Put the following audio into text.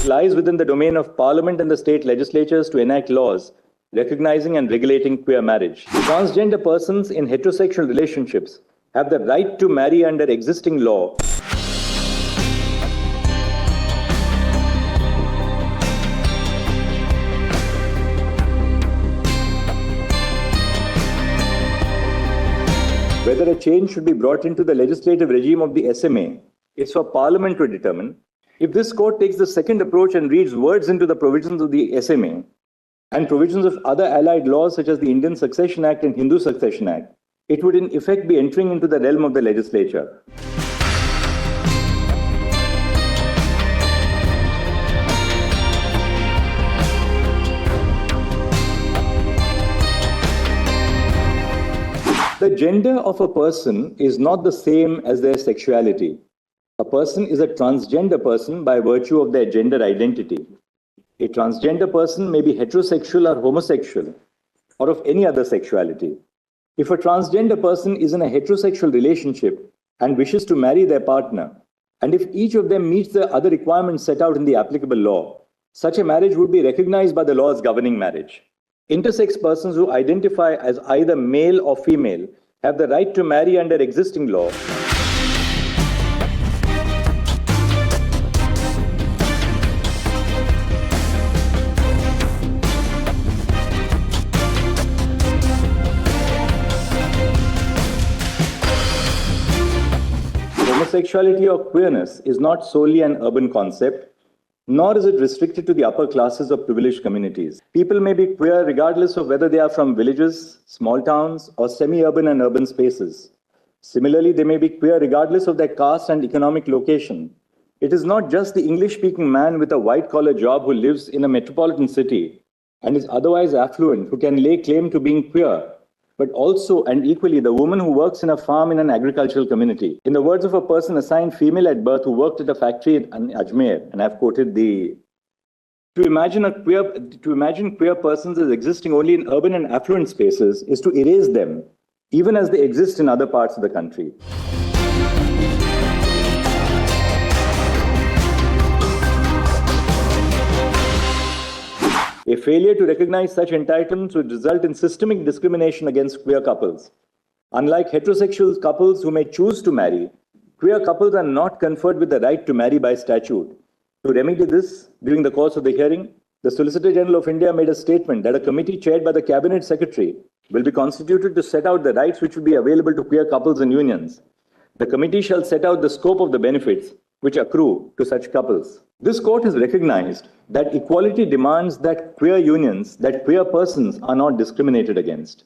lies within the domain of Parliament and the state legislatures to enact laws recognizing and regulating queer marriage. Transgender persons in heterosexual relationships have the right to marry under existing law. Whether a change should be brought into the legislative regime of the SMA is for Parliament to determine. If this court takes the second approach and reads words into the provisions of the SMA and provisions of other allied laws such as the Indian Succession Act and Hindu Succession Act, it would in effect be entering into the realm of the legislature. The gender of a person is not the same as their sexuality. A person is a transgender person by virtue of their gender identity. A transgender person may be heterosexual or homosexual, or of any other sexuality. If a transgender person is in a heterosexual relationship and wishes to marry their partner, and if each of them meets the other requirements set out in the applicable law, such a marriage would be recognized by the laws governing marriage. Intersex persons who identify as either male or female have the right to marry under existing law. Homosexuality or queerness is not solely an urban concept, nor is it restricted to the upper classes or privileged communities. People may be queer regardless of whether they are from villages, small towns, or semi-urban and urban spaces. Similarly, they may be queer regardless of their caste and economic location. It is not just the English-speaking man with a white-collar job who lives in a metropolitan city and is otherwise affluent who can lay claim to being queer, but also and equally the woman who works in a farm in an agricultural community. In the words of a person assigned female at birth who worked at a factory in Ajmer, and I've quoted to imagine queer persons as existing only in urban and affluent spaces is to erase them, even as they exist in other parts of the country. A failure to recognize such entitlements would result in systemic discrimination against queer couples. Unlike heterosexual couples who may choose to marry, queer couples are not conferred with the right to marry by statute. To remedy this, during the course of the hearing, the Solicitor General of India made a statement that a committee chaired by the Cabinet Secretary will be constituted to set out the rights which will be available to queer couples and unions. The committee shall set out the scope of the benefits which accrue to such couples. This court has recognized that equality demands that queer unions, that queer persons are not discriminated against.